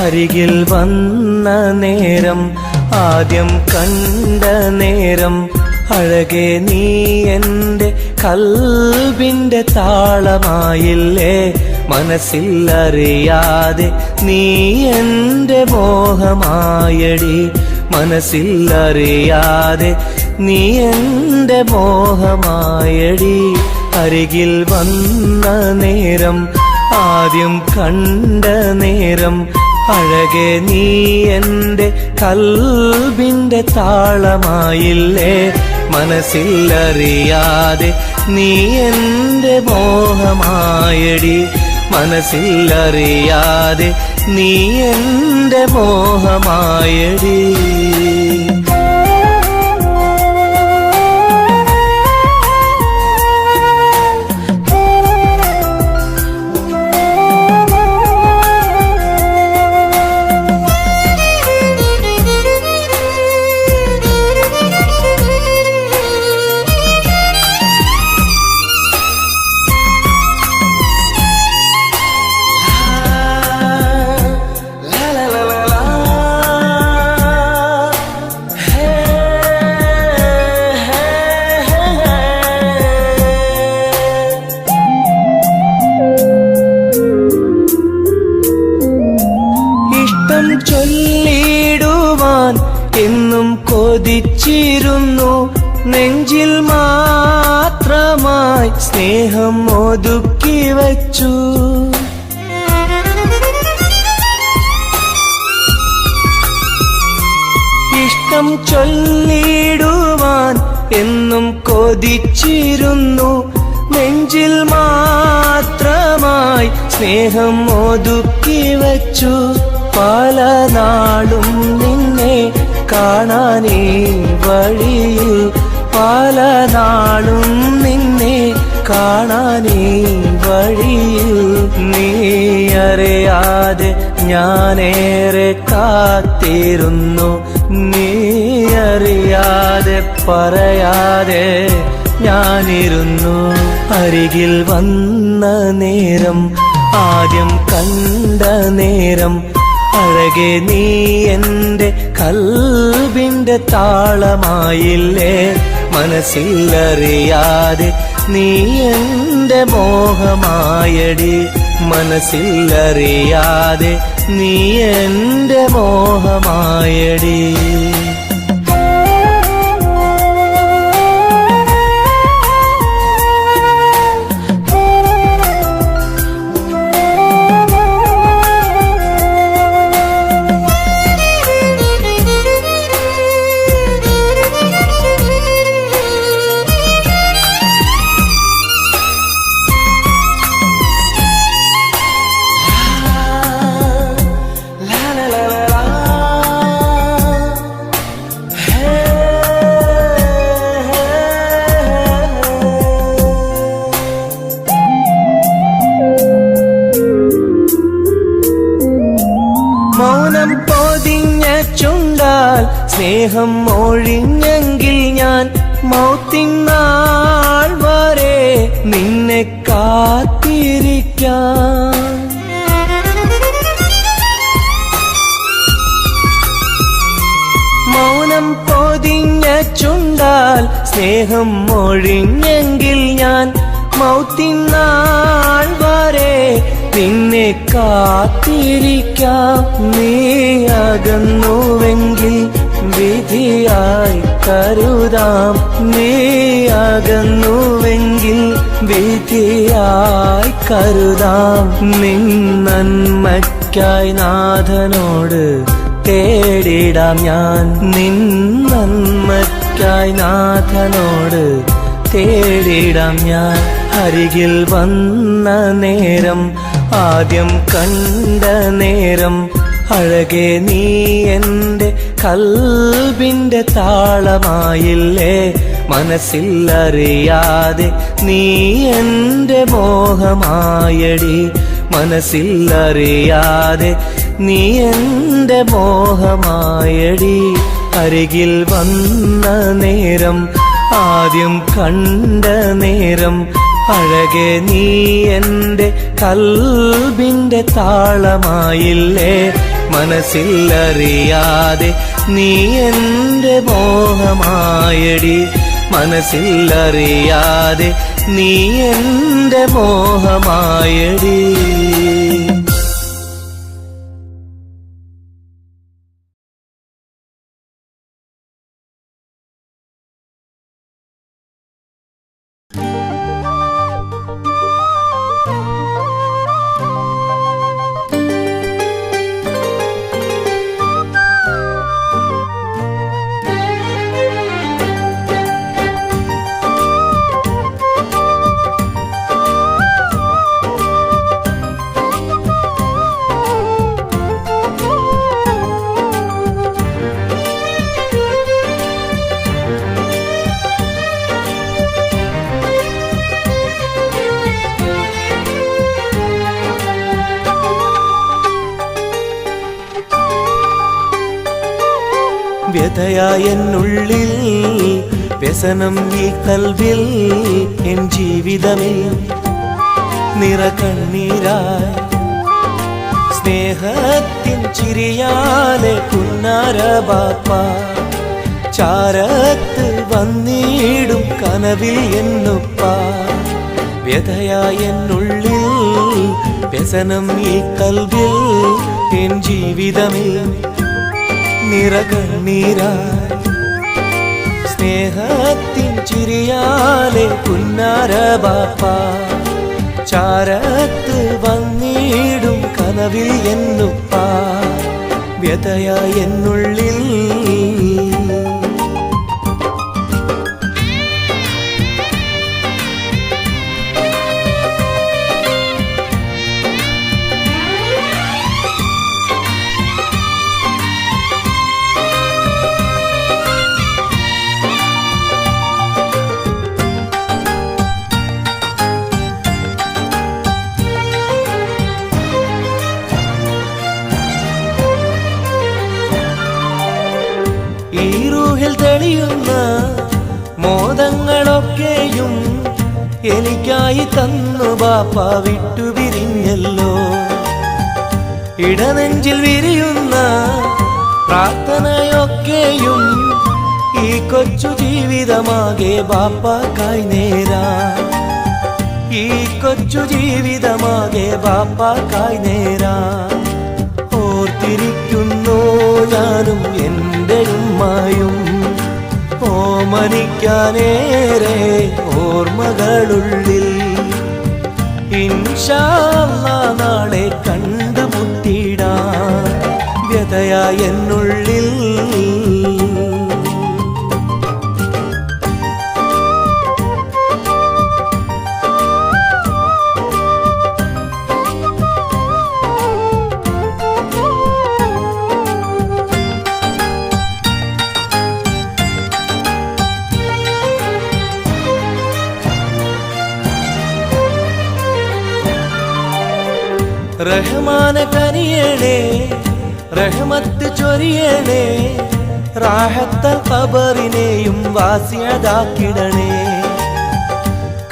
അരികിൽ വന്ന നേരം ആദ്യം കണ്ട നേരം അഴകെ നീ എൻ്റെ കൽബിൻ്റെ താളമായില്ലേ. മനസ്സിൽ അറിയാതെ നീ എൻ്റെ മോഹമായടി. മനസ്സിൽ അറിയാതെ നീ എൻ്റെ മോഹമായടി. അരികിൽ വന്ന നേരം ആദ്യം കണ്ട നേരം അഴകെ നീ എൻ്റെ കൽബിൻ്റെ താളമായില്ലേ. മനസ്സിൽ അറിയാതെ നീ എൻ്റെ മോഹമായടി. മനസ്സിൽ അറിയാതെ നീ എൻ്റെ മോഹമായടി. ചൊല്ലിടുവാൻ എന്നും കൊതിച്ചിരുന്നു. നെഞ്ചിൽ മാത്രമായി സ്നേഹം ഒതുക്കി വച്ചു. ഇഷ്ടം ചൊല്ലിടുവാൻ എന്നും കൊതിച്ചിരുന്നു. നെഞ്ചിൽ മാത്രമായി സ്നേഹം ഒതുക്കി വച്ചു. പല നാളും നിന്നെ കാണാനേ വഴിയിൽ. പല നാളും നിന്നെ കാണാനേ വഴിയിൽ. നീ അറിയാതെ ഞാനേറെ കാത്തിരുന്നു. നീ അറിയാതെ പറയാതെ ഞാനിരുന്നു. അരികിൽ വന്ന നേരം ആദ്യം കണ്ട നേരം അഴകെ നീ എൻ്റെ കൽബിൻ്റെ താളമായില്ലേ. മനസ്സിൽ അറിയാതെ നീ എൻ്റെ മോഹമായടി. മനസ്സിൽ അറിയാതെ നീ എൻ്റെ മോഹമായടി. സ്നേഹം ഒഴിഞ്ഞെങ്കിൽ ഞാൻ മൗത്തിനാൾ വരെ നിന്നെ കാത്തിരിക്കാം. മൗനം പൊതിഞ്ഞ ചുണ്ടാൽ സ്നേഹം ഒഴിഞ്ഞെങ്കിൽ ഞാൻ മൗത്തിനാൾ വരെ നിന്നെ കാത്തിരിക്കാം. നീ അകന്നുവെങ്കിൽ വിധിയായി കരുതാം. നീ അകന്നുവെങ്കിൽ വിധിയായി കരുതാം. നിൻ നന്മയ്ക്കായി നാഥനോട് തേടിടാം ഞാൻ. നിൻ നന്മയ്ക്കായി നാഥനോട് തേടിടാം ഞാൻ. അരികിൽ വന്ന നേരം, ആദ്യം കണ്ട നേരം, അഴകെ നീ എൻ്റെ കൽബിൻ്റെ താളമായില്ലേ. മനസ്സിലറിയാതെ നീ എൻ്റെ മോഹമായടി. മനസ്സിലറിയാതെ നീ എൻ്റെ മോഹമായടി. അരികിൽ വന്ന നേരം, ആദ്യം കണ്ട നേരം, അഴകെ നീ എൻ്റെ കൽബിൻ്റെ താളമായില്ലേ. മനസ്സിലറിയാതെ നീ എൻ്റെ മോഹമായടി. മനസ്സിലറിയാതെ നീ എൻ്റെ മോഹമായടി. വ്യഥയായെന്നുള്ളിൽ വ്യസനം ഈ കൽവിൽ എൻ ജീവിതമിൽ നിറകണ്ണീരായി സ്നേഹത്തിൻ ചിരിയാലെ പുന്നാര ബാപ്പ ചാരത്ത് വന്നിടും കനവിൽ എന്നുപ്പ. വ്യഥയായെന്നുള്ളിൽ വ്യസനം ഈ കൽവിൽ എൻ ജീവിതമിൽ നിറകണ്ണീരായി സ്നേഹത്തിൻ ചിരിയാലെ പുന്നാര ബാപ്പ ചാരത്ത് വന്നിടും കനവിൽ എന്നുപ്പ. വ്യഥയായെന്നുള്ളിൽ ഈ റൂഹിൽ തെളിയുന്ന മോദങ്ങളൊക്കെയും എനിക്കായി തന്നു ബാപ്പ വിട്ടുപിരിഞ്ഞല്ലോ. ഇടനെഞ്ചിൽ വിരിയുന്ന പ്രാർത്ഥനയൊക്കെയും ഈ കൊച്ചു ജീവിതമാകെ ബാപ്പാക്കായി നേരാം. ഈ കൊച്ചു ജീവിതമാകെ ബാപ്പാക്കായി നേരാം. ഓർത്തിരിക്കുന്നു ഞാനും എൻ്റെ ഉമ്മായും ഓമനിക്കാനേറെ ഓർമ്മകളുള്ളിൽ. ഇൻഷാ അല്ലാഹ് നാളെ കണ്ടുമുട്ടിടാം. വ്യഥയായെന്നുള്ളിൽ റഹ്മാനെ കനിയണേ, റഹ്മത്ത് ചൊരിയണേ, റാഹത്തൽ ഖബറിനെയും വാസിയതാക്കിടണേ.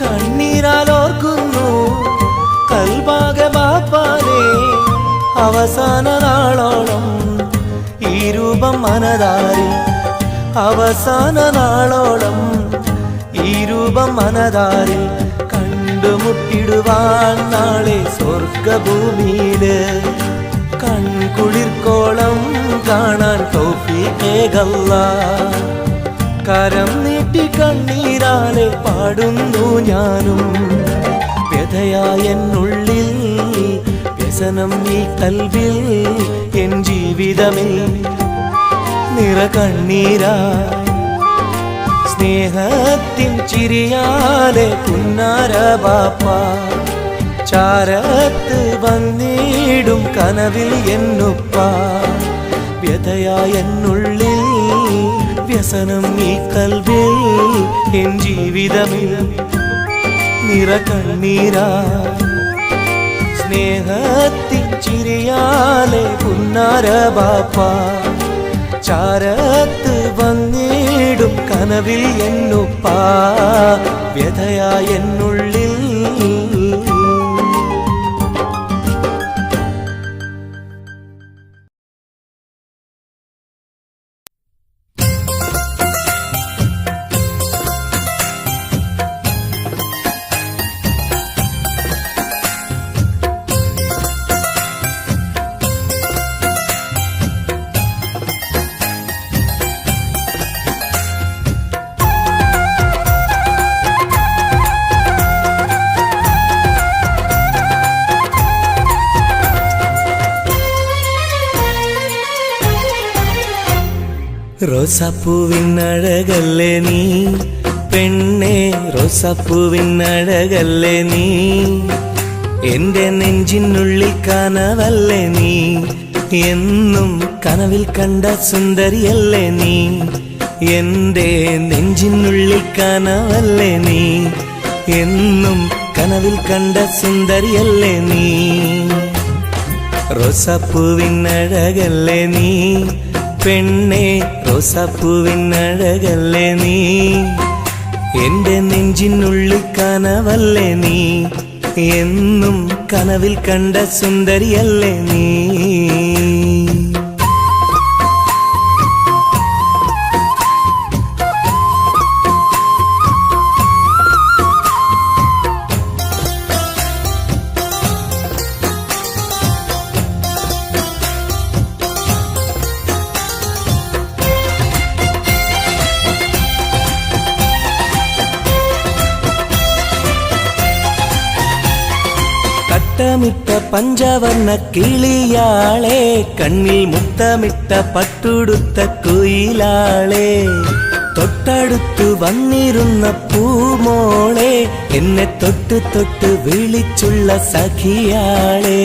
കണ്ണീരാൽ ഓർക്കുന്നു കൽബാകെ ബാപ്പാനെ, അവസാന നാളോളം ഈ രൂപം മനതാരിൽ, അവസാന നാളോളം ഈ രൂപം മനതാരിൽ കണ്ടുമുട്ടിടുവാൻ നാളെ സ്വർഗഭൂമിയില്. കൺകുളിർക്കോളം കാണാൻ തൗഫീഖേകല്ലാഹ്. കരം നീട്ടി കണ്ണീരാലെ പാടുന്നു ഞാനും, വ്യഥയായെന്നുള്ളിൽ വ്യസനം ഈ കൽവിൽ, എൻ ജീവിതമേ നിറകണ്ണീരായി സ്നേഹത്തിൻ ചിരിയാലെ പുന്നാര ബാപ്പ. ചാരത്ത് വന്നിടും കനവിൽ എന്നുപ്പ, വ്യഥയായെന്നുള്ളിൽ വ്യസനം ഈ കൽവിൽ, എൻ ജീവിതമേ നിറകണ്ണീരായി സ്നേഹത്തിൻ ചിരിയാലെ പുന്നാര ബാപ്പ. ചാരത്ത് വന്നിടും കനവിൽ എന്നുപ്പ, വ്യഥയായെന്നുള്ളിൽ. റോസാപ്പൂവിനഴകല്ലേ നീ പെണ്ണേ, റോസാപ്പൂവിനഴകല്ലേ നീ, എന്റെ നെഞ്ചിനുള്ളിൽ കനവല്ലേ നീ, എന്നും കനവിൽ കണ്ട സുന്ദരിയല്ലേ നീ, എന്റെ നെഞ്ചിനുള്ളിൽ കനവല്ലേ നീ, എന്നും കനവിൽ കണ്ട സുന്ദരിയല്ലേ നീ. റോസാപ്പൂവിനഴകല്ലേ നീ പെണ്ണേ, റോസാപ്പൂവിനഴകല്ലേ നീ, എന്റെ നെഞ്ചിനുള്ളിൽ കനവല്ലേ നീ, എന്നും കനവിൽ കണ്ട സുന്ദരിയല്ലേ നീ. മുത്തമിട്ട പഞ്ചവർണ്ണ കിളിയാളെ, കണ്ണിൽ മുത്തമിട്ട പട്ടുടുത്ത കുയിലാളെ, തൊട്ടടുത്തു വന്നിരുന്ന പൂമോളെ, എന്നെ തൊട്ട് തൊട്ട് വിളിച്ചുള്ള സഖിയാളെ.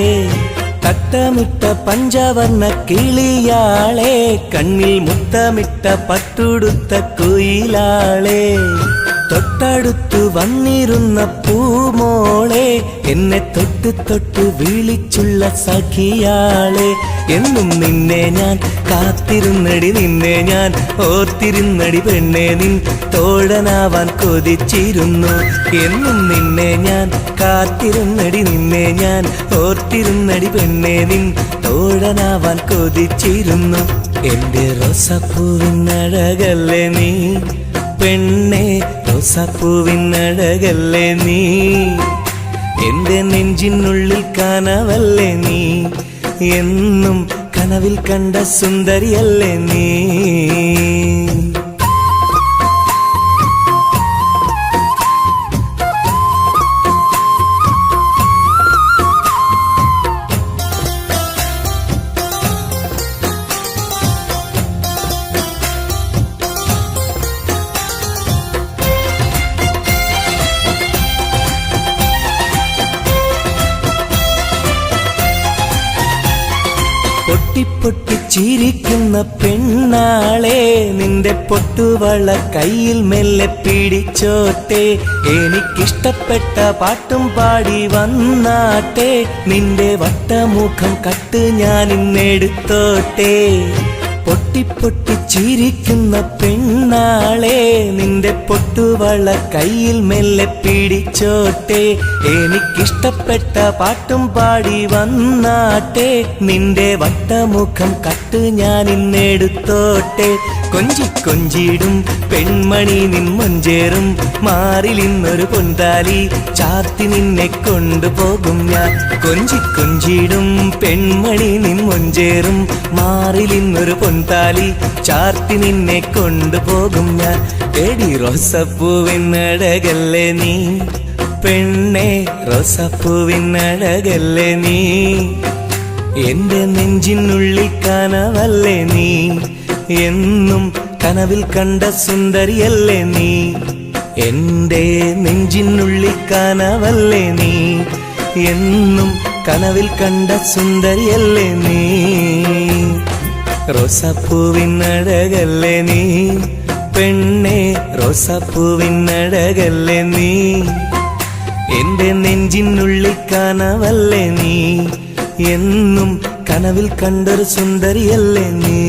തട്ടമിട്ട പഞ്ചവർണ്ണ കിളിയാളെ, കണ്ണിൽ മുത്തമിട്ട പട്ടുടുത്ത കുയിലാളെ, തൊട്ടടുത്തു വന്നിരുന്ന പൂമോളെ, എന്നെ തൊട്ട് തൊട്ട് വിളിച്ചുള്ള സഖിയാളെ. എന്നും നിന്നെ ഞാൻ കാത്തിരുന്നടി, നിന്നെ ഞാൻ ഓർത്തിരുന്നടി പെണ്ണെ, നിൻ തോഴനാവാൻ കൊതിച്ചിരുന്നു. എന്നും നിന്നെ ഞാൻ കാത്തിരുന്നടി, നിന്നെ ഞാൻ ഓർത്തിരുന്നടി പെണ്ണെ, നിൻ തോഴനാവാൻ കൊതിച്ചിരുന്നു. എന്റെ റോസാപ്പൂവിനഴകല്ലേ നീ പെണ്ണെ, റോസാപ്പൂവിനഴകല്ലേ നീ, എന്റെ നെഞ്ചിനുള്ളിൽ കനവല്ലേ നീ, എന്നും കനവിൽ കണ്ട സുന്ദരിയല്ലേ നീ. പൊട്ടിപ്പൊട്ടിച്ചിരിക്കുന്ന പെണ്ണാളെ, നിന്റെ പൊട്ടുവള കയ്യിൽ മെല്ലെ പിടിച്ചോട്ടെ, എനിക്കിഷ്ടപ്പെട്ട പാട്ടും പാടി വന്നാട്ടെ, നിന്റെ വട്ടമുഖം കട്ട് ഞാൻ ഇന്നെടുത്തോട്ടെ. പൊട്ടി ചിരിക്കുന്ന പെണ്ണാളെ നിന്റെ പൊട്ടുവള കയ്യിൽ മെല്ലെ പിടിച്ചോട്ടെ എനിക്കിഷ്ടപ്പെട്ട പാട്ടും പാടി വന്നാട്ടെ നിന്റെ വട്ടമുഖം കട്ട് ഞാൻ ഇന്നെടുത്തോട്ടെ കൊഞ്ചിടും പെൺമണി നിൻ മൊഞ്ചേറും മാറിലിന്നൊരു പൊന്താലി ചാർത്തി നിന്നെ കൊണ്ടുപോകും ഞാൻ കൊഞ്ചിടും പെൺമണി നിൻ മൊഞ്ചേറും മാറിലിന്നൊരു പൊന്താലി ചാർത്തി നിന്നെ കൊണ്ടുപോകും ഞാൻ എടി റോസപ്പൂവിനഴകല്ലേ നീ പെണ്ണെ റോസപ്പൂവിനഴകല്ലേ നീ എന്റെ നെഞ്ചിനുള്ളിൽ കനവല്ലേ നീ എന്നും കനവിൽ കണ്ട സുന്ദരിയല്ലേ നീ എന്റെ നെഞ്ചിനുള്ളിൽ കനവല്ലേ നീ എന്നും കനവിൽ കണ്ട സുന്ദരിയല്ലേ നീ റോസാപ്പൂവിനഴകല്ലേ നീ പെണ്ണെ റോസാപ്പൂവിനഴകല്ലേ നീ എന്റെ നെഞ്ചിനുള്ളിൽ കനവല്ലേ നീ എന്നും കനവിൽ കണ്ടൊരു സുന്ദരിയല്ലേ നീ